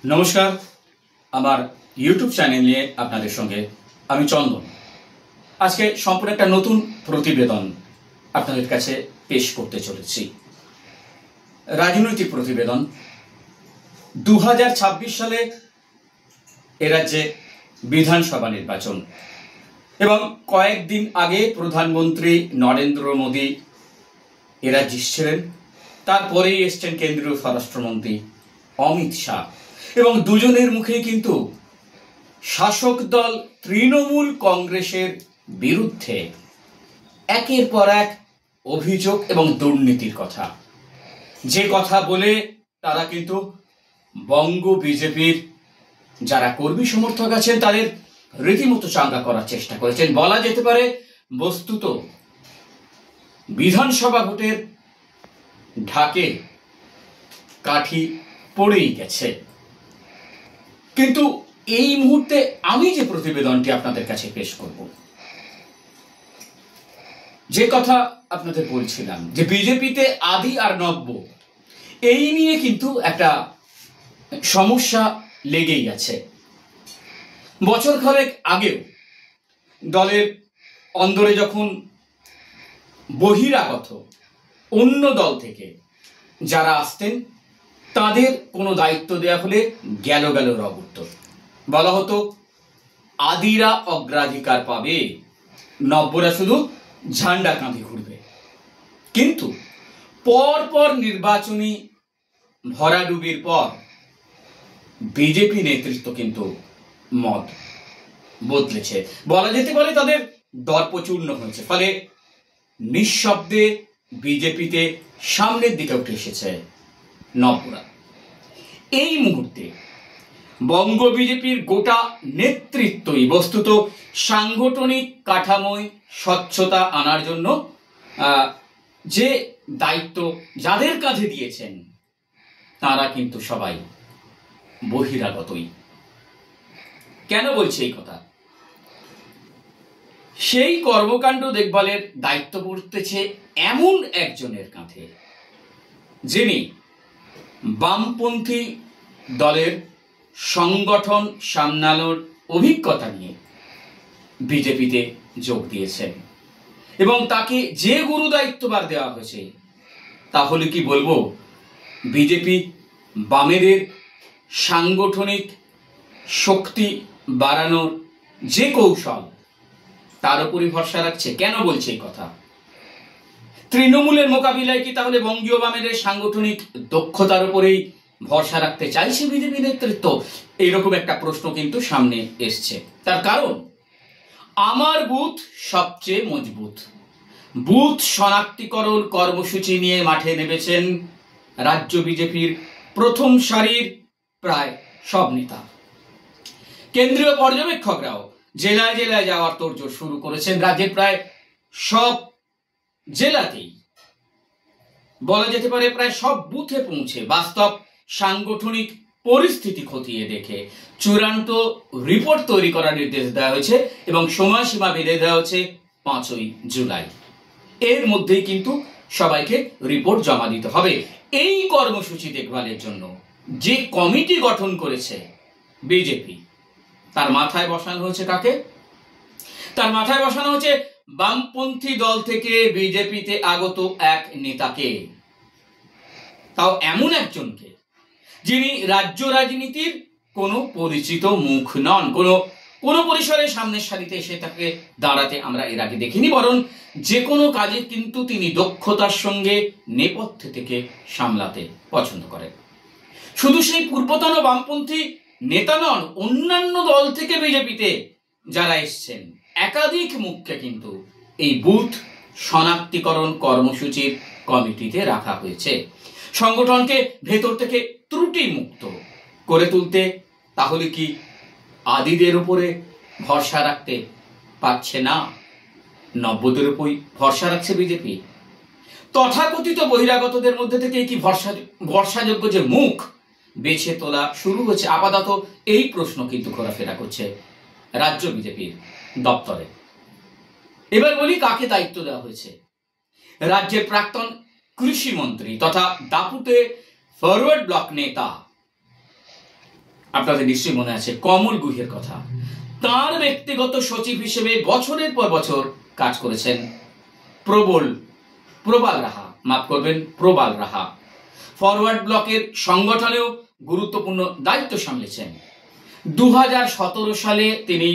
নমস্কার, আমার YouTube channel নিয়ে আপনাদের সঙ্গে আমি চন্দন। আজকে সম্পূর্ণ একটা নতুন প্রতিবেদন আপনাদের কাছে পেশ করতে চলেছি। রাজনৈতিক প্রতিবেদন। 2026 সালে এ রাজ্যে বিধানসভা নির্বাচন এবং কয়েকদিন আগে প্রধানমন্ত্রী নরেন্দ্র মোদী এ রাজ্যে এসেছিলেন। তারপরেই এসছেন কেন্দ্রীয় স্বরাষ্ট্রমন্ত্রী অমিত শাহ এবং দুজনের মুখেই কিন্তু শাসক দল তৃণমূল কংগ্রেসের বিরুদ্ধে একের পর এক অভিযোগ এবং দুর্নীতির কথা, যে কথা বলে তারা কিন্তু বঙ্গ বিজেপির যারা কর্মী সমর্থক আছেন তাদের রীতিমতো চাঙ্গা করার চেষ্টা করেছেন। বলা যেতে পারে বস্তুত বিধানসভা ভোটের ঢাকে কাঠি পড়েই গেছে। কিন্তু এই মুহূর্তে আমি যে প্রতিবেদনটি আপনাদের কাছে পেশ করব, যে কথা আপনাদের বলছিলাম যে বিজেপিতে আদি আর নব্য, এই নিয়ে কিন্তু একটা সমস্যা লেগেই আছে। বছর খানেক আগেও দলের অন্দরে যখন বহিরাগত অন্য দল থেকে যারা আসতেন তাদের কোনো দায়িত্ব দেওয়া হলে গেল রব উত্তর। বলা হতো আদিরা অগ্রাধিকার পাবে, নব্যরা শুধু ঝান্ডা কাঁধে ঘুরবে। কিন্তু পর নির্বাচনী ভরাডুবির পর বিজেপি নেতৃত্ব কিন্তু মত বদলেছে, বলা যেতে পারে তাদের দর্পচূর্ণ হয়েছে। ফলে নিঃশব্দে বিজেপিতে সামনের দিকে উঠে এসেছে নব্যরা। এই মুহূর্তে বঙ্গ বিজেপির গোটা নেতৃত্বই বস্তুত সাংগঠনিক কাঠামোয় স্বচ্ছতা আনার জন্য যে দায়িত্ব যাদের কাঁধে দিয়েছেন তারা কিন্তু সবাই বহিরাগতই। কেন বলছি এই কথা? সেই কর্মকাণ্ড দেখভালের দায়িত্ব পড়তেছে এমন একজনের কাঁধে যিনি বামপন্থী দলের সংগঠন সামলানোর অভিজ্ঞতা নিয়ে বিজেপিতে যোগ দিয়েছেন এবং তাকে যে গুরু দায়িত্বভার দেওয়া হয়েছে তাহলে কি বলবো, বিজেপি বামেদের সাংগঠনিক শক্তি বাড়ানোর যে কৌশল তার উপরই ভরসা রাখছে। কেন বলছে এই কথা? তৃণমূলের মোকাবিলায় কি তাহলে বঙ্গীয় বামেদের সাংগঠনিক দক্ষতার উপরেই ভরসা রাখতে চাইছে বিজেপি নেতৃত্ব? এইরকম একটা প্রশ্ন কিন্তু সামনে এসছে। তার কারণ আমার বুথ সবচেয়ে মজবুত বুথ শনাক্তিকরণ কর্মসূচি নিয়ে মাঠে নেমেছেন রাজ্য বিজেপির প্রথম সারির প্রায় সব নেতা। কেন্দ্রীয় পর্যবেক্ষকরাও জেলায় যাওয়ার তোড়জোড় শুরু করেছেন। রাজ্যের প্রায় সব জেলাতেই বলা যেতে পারে প্রায় সব বুথে পৌঁছে বাস্তব সাংগঠনিক পরিস্থিতি খতিয়ে দেখে চূড়ান্ত রিপোর্ট তৈরি করার নির্দেশ দেওয়া হয়েছে এবং সময়সীমা বেঁধে দেওয়া হয়েছে 5ই জুলাই। এর মধ্যেই কিন্তু সবাইকে রিপোর্ট জমা দিতে হবে। এই কর্মসূচি দেখভালের জন্য যে কমিটি গঠন করেছে বিজেপি, তার মাথায় বসানো হয়েছে কাকে? তার মাথায় বসানো হয়েছে বামপন্থী দল থেকে বিজেপিতে আগত এক নেতাকে, তাও এমন একজনকে যিনি রাজ্য রাজনীতির কোনো পরিচিত মুখ নন। কোনো পরিসরে সামনের সারিতে এসে তাকে দাঁড়াতে আমরা এর আগে দেখিনি, বরং যে কোনো কাজে কিন্তু তিনি দক্ষতার সঙ্গে নেপথ্য থেকে সামলাতে পছন্দ করেন। শুধু সেই পূর্বতন বামপন্থী নেতা নন, অন্যান্য দল থেকে বিজেপিতে যারা এসছেন একাধিক মুখকে কিন্তু এই বুথ শনাক্তিকরণ কর্মসূচির কমিটিতে রাখা হয়েছে। সংগঠনকে ভেতর থেকে ত্রুটি মুক্ত করে তুলতে তাহলে কি আদিদের উপরে ভরসা রাখতে পারছে না, নব্যদের উপরই ভরসা রাখছে বিজেপি? তথাকথিত বহিরাগতদের মধ্যে থেকে কি ভরসাযোগ্য যে মুখ বেছে তোলা শুরু হচ্ছে? আপাতত এই প্রশ্ন কিন্তু ঘোরাফেরা করছে রাজ্য বিজেপির দপ্তরে। এবার বলি কাকে দায়িত্ব দেওয়া হয়েছে। রাজ্যের প্রাক্তন কৃষি মন্ত্রী তথা দাপুটে ফরওয়ার্ড ব্লক নেতা আপনাদের নিশ্চয়ই মনে আছে কমল গুহের কথা। তার ব্যক্তিগত সচিব হিসেবে বছরের পর বছর কাজ করেছেন প্রবাল রাহা, মাফ করবেন, প্রবাল রাহা। ফরওয়ার্ড ব্লকের সংগঠনেও গুরুত্বপূর্ণ দায়িত্ব সামলেছেন। 2017 সালে তিনি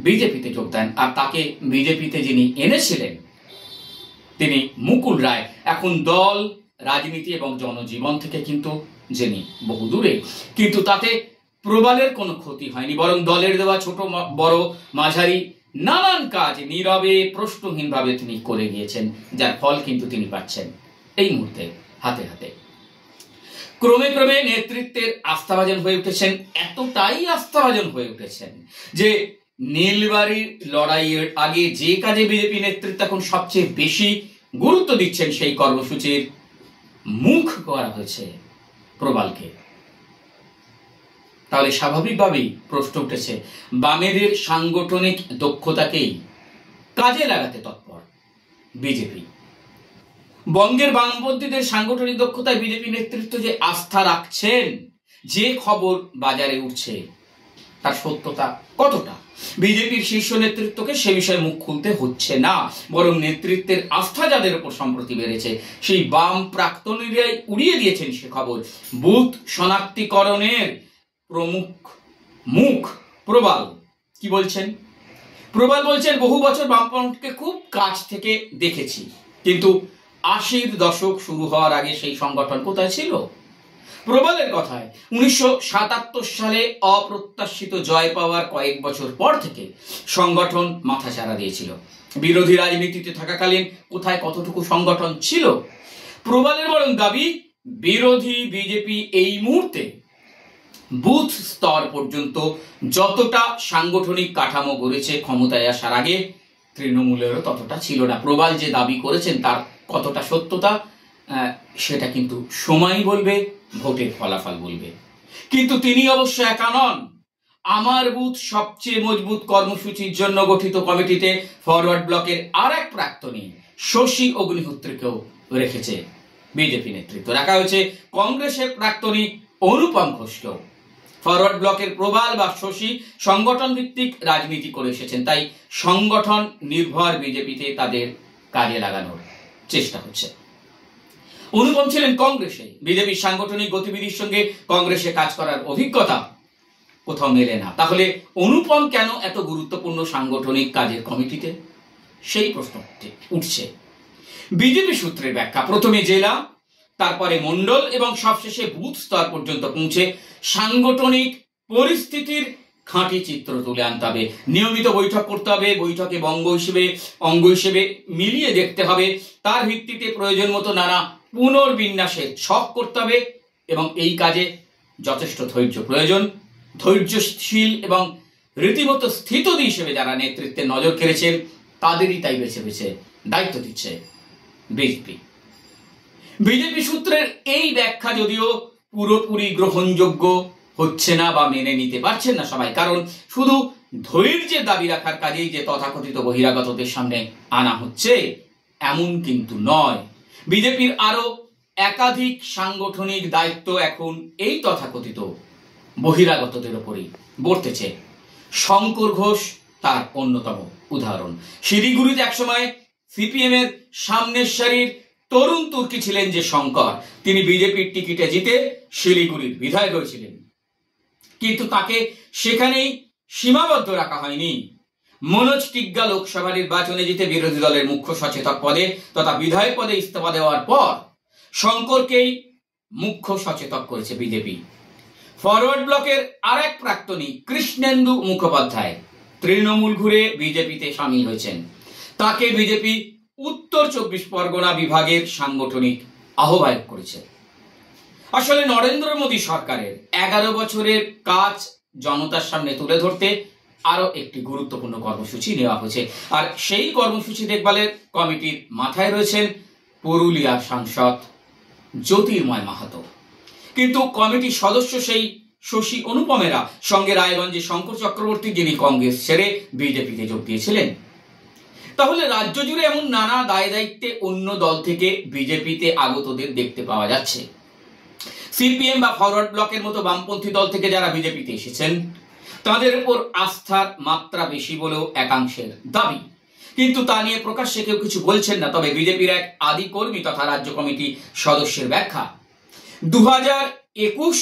বিজেপিতে যোগ দেন, আর তাকে বিজেপিতে যিনি এনেছিলেন তিনি মুকুল রায়। এখন দল, রাজনীতি এবং জনজীবন থেকে কিন্তু যিনি বহু দূরে, কিন্তু তাতে প্রবালের কোনো ক্ষতি হয়নি, বরং দলের দেওয়া ছোট বড় মাঝারি নানান কাজ নীরবে প্রশ্নহীনভাবে তিনি করে গিয়েছেন, যার ফল কিন্তু তিনি পাচ্ছেন এই মুহূর্তে হাতে হাতে। ক্রমে ক্রমে নেতৃত্বের আস্থাভাজন হয়ে উঠেছেন, এতটাই আস্থাভাজন হয়ে উঠেছেন যে নীলবাড়ির লড়াইয়ের আগে যে কাজে বিজেপি নেতৃত্ব এখন সবচেয়ে বেশি গুরুত্ব দিচ্ছেন সেই কর্মসূচির মুখ করা হয়েছে প্রবালকে। তাহলে স্বাভাবিকভাবেই প্রশ্ন উঠেছে, বামেদের সাংগঠনিক দক্ষতাকেই কাজে লাগাতে তৎপর বিজেপি। বঙ্গের বামপন্থীদের সাংগঠনিক দক্ষতায় বিজেপি নেতৃত্ব যে আস্থা রাখছেন, যে খবর বাজারে উঠছে তার সত্যতা কতটা? বিজেপির শীর্ষ নেতৃত্বকে সে বিষয়ে মুখ খুলতে হচ্ছে না, বরং নেতৃত্বের আস্থা যাদের উপর সম্প্রতি বেড়েছে সেই বাম প্রাক্তনীরাই উড়িয়ে দিয়েছেন সে খবর। বুথ শনাক্তিকরণের প্রমুখ মুখ প্রবাল কি বলছেন? প্রবাল বলছেন, বহু বছর বামপন্থীকে খুব কাছ থেকে দেখেছি, কিন্তু 80-র দশক শুরু হওয়ার আগে সেই সংগঠন কোথায় ছিল? প্রবালের কথায় 1977 সালে অপ্রত্যাশিত জয় পাওয়ার কয়েক বছর পর থেকে সংগঠন মাথাচাড়া দিয়েছিল। বিরোধী রাজনীতিতে থাকাকালীন কোথায় কতটুকু সংগঠন ছিল? প্রবালের বরং দাবি, বিরোধী বিজেপি এই মুহূর্তে বুথ স্তর পর্যন্ত যতটা সাংগঠনিক কাঠামো গড়েছে ক্ষমতায় আসার আগে, তৃণমূলেরও ততটা ছিল না। প্রবাল যে দাবি করেছেন তার কতটা সত্যতা সেটা কিন্তু সময় বলবে, ভোটের ফলাফল বলবে। কিন্তু তিনি অবশ্য একা নন। আমার বুথ সবচেয়ে মজবুত কর্মসূচির জন্য গঠিত কমিটিতে ফরওয়ার্ড ব্লকের আর এক প্রাক্তনী শশী অগ্নিহোত্রীকেও রেখেছে বিজেপি নেতৃত্ব। রাখা হয়েছে কংগ্রেসের প্রাক্তনী অনুপম ঘোষকেও। ফরওয়ার্ড ব্লকের প্রবাল বা শশী সংগঠন ভিত্তিক রাজনীতি করে এসেছেন, তাই সংগঠন নির্ভর বিজেপিতে তাদের কাজে লাগানোর চেষ্টা হচ্ছে। অনুপম ছিলেন কংগ্রেসে, বিজেপির সাংগঠনিক গতিবিধির সঙ্গে কংগ্রেসে কাজ করার অভিজ্ঞতা কোথাও মেলে না। তাহলে অনুপম কেন এত গুরুত্বপূর্ণ সাংগঠনিক কাজের কমিটিতে? সেই প্রশ্ন উঠছে। বিজেপি সূত্রের ব্যাখ্যা, প্রথমে জেলা, তারপরে মন্ডল এবং সবশেষে বুথ স্তর পর্যন্ত পৌঁছে সাংগঠনিক পরিস্থিতির খাঁটি চিত্র তুলে আনতে হবে। নিয়মিত বৈঠক করতে হবে, বৈঠকে অঙ্গ হিসেবে মিলিয়ে দেখতে হবে, তার ভিত্তিতে প্রয়োজন মতো নানা পুনর্বিন্যাসের ছক করতে হবে এবং এই কাজে যথেষ্ট ধৈর্য প্রয়োজন। ধৈর্যশীল এবং রীতিমতো স্থিতদি হিসেবে যারা নেতৃত্বে নজর কেড়েছেন তাদেরই তাই বেছে বেছে দায়িত্ব দিচ্ছে বিজেপি। বিজেপি সূত্রের এই ব্যাখ্যা যদিও পুরোপুরি গ্রহণযোগ্য হচ্ছে না বা মেনে নিতে পারছেন না সবাই, কারণ শুধু ধৈর্যের দাবি রাখার কাজেই যে তথাকথিত বহিরাগতদের সামনে আনা হচ্ছে এমন কিন্তু নয়। বিজেপির আরো একাধিক সাংগঠনিক দায়িত্ব এখন এই তথাকথিত বহিরাগতদের উপরেই বর্তেছে। শঙ্কর ঘোষ তার অন্যতম উদাহরণ। শিলিগুড়িতে একসময় সিপিএম এর সামনের সারির তরুণ তুর্কি ছিলেন যে শঙ্কর, তিনি বিজেপির টিকিটে জিতে শিলিগুড়ির বিধায়ক হয়েছিলেন, কিন্তু তাকে সেখানেই সীমাবদ্ধ রাখা হয়নি। মনোজ টিগ্গা লোকসভা নির্বাচনে জিতে বিরোধী দলের মুখ্য সচেতক পদে তথা বিধায়ক পদে ইস্তফা দেওয়ার পর শঙ্করকেই মুখ্য সচেতক করেছে বিজেপি। ফরওয়ার্ড ব্লকের আর এক প্রাক্তনী কৃষ্ণেন্দু মুখোপাধ্যায় তৃণমূল ঘুরে বিজেপিতে সামিল হয়েছেন। তাকে বিজেপি উত্তর 24 পরগনা বিভাগের সাংগঠনিক আহ্বায়ক করেছে। আসলে নরেন্দ্র মোদী সরকারের 11 বছরের কাজ জনতার সামনে তুলে ধরতে আরো একটি গুরুত্বপূর্ণ কর্মসূচি নেওয়া হয়েছে, আর সেই কর্মসূচি দেখভালের কমিটির মাথায় রয়েছেন পুরুলিয়া সাংসদ জ্যোতির্ময় মাহাতো। কিন্তু কমিটির সদস্য সেই শশী অনুপমেরা, সঙ্গে রায়গঞ্জে শঙ্কর চক্রবর্তী যিনি কংগ্রেস ছেড়ে বিজেপিতে যোগ দিয়েছিলেন। তাহলে রাজ্য জুড়ে এমন নানা দায় দায়িত্বে অন্য দল থেকে বিজেপিতে আগতদের দেখতে পাওয়া যাচ্ছে। সিপিএম বা ফরওয়ার্ড ব্লকের মতো বামপন্থী দল থেকে যারা বিজেপিতে এসেছেন তাদের উপর আস্থার মাত্রা বেশি বলেও একাংশের দাবি, কিন্তু তা নিয়ে প্রকাশ্যে কেউ কিছু বলছেন না। তবে বিজেপির এক আদি কর্মী তথা রাজ্য কমিটি সদস্যের ব্যাখ্যা, 2021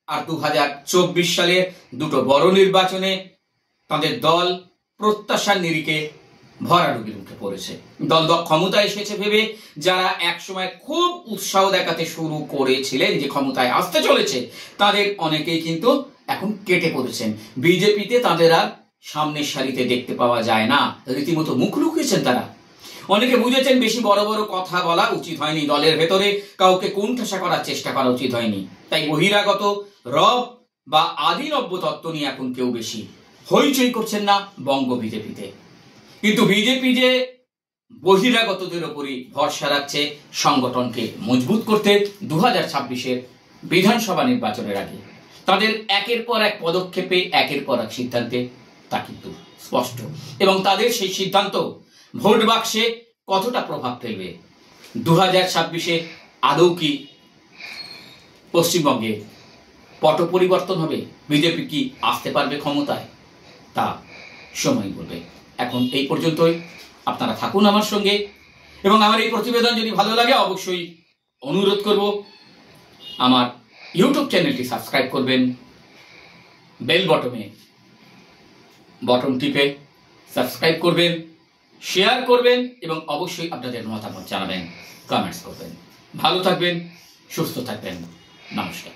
আর 2024 সালের দুটো বড় নির্বাচনে তাদের দল প্রত্যাশার নিরিখে ভরাডুবির মুখে পড়েছে। দল ক্ষমতায় এসেছে ভেবে যারা একসময় খুব উৎসাহ দেখাতে শুরু করেছিলেন যে ক্ষমতায় আসতে চলেছে, তাদের অনেকেই কিন্তু এখন কেটে পড়েছেন। বিজেপিতে তাদের আর সামনের সারিতে দেখতে পাওয়া যায় না, রীতিমতো মুখ লুকিয়েছেন তারা। অনেকে বুঝেছেন বেশি বড় বড় কথা বলা উচিত হয়নি, দলের ভেতরে কাউকে কোণঠাসা করার চেষ্টা করা উচিত হয়নি। তাই বহিরাগত রব বা আদি নব্য তত্ত্ব নিয়ে এখন কেউ বেশি হইচই করছেন না বঙ্গ বিজেপিতে। কিন্তু বিজেপি যে বহিরাগতদের উপরই ভরসা রাখছে সংগঠনকে মজবুত করতে 2026-এর বিধানসভা নির্বাচনের আগে, তাদের একের পর এক পদক্ষেপে একের পর এক সিদ্ধান্তে তা কিন্তু স্পষ্ট। এবং তাদের সেই সিদ্ধান্ত ভোট বাক্সে কতটা প্রভাব ফেলবে, 2026-এ আদৌ কি পশ্চিমবঙ্গে পট পরিবর্তন হবে, বিজেপি কি আসতে পারবে ক্ষমতায়, তা সময় বলবে। এখন এই পর্যন্তই, আপনারা থাকুন আমার সঙ্গে। এবং আমার এই প্রতিবেদন যদি ভালো লাগে অবশ্যই অনুরোধ করব আমার ইউটিউব চ্যানেলটি সাবস্ক্রাইব করবেন, বেল বটন টিপে সাবস্ক্রাইব করবেন, শেয়ার করবেন এবং অবশ্যই আপনাদের মতামত জানাবেন, কমেন্টস করবেন। ভালো থাকবেন, সুস্থ থাকবেন, নমস্কার।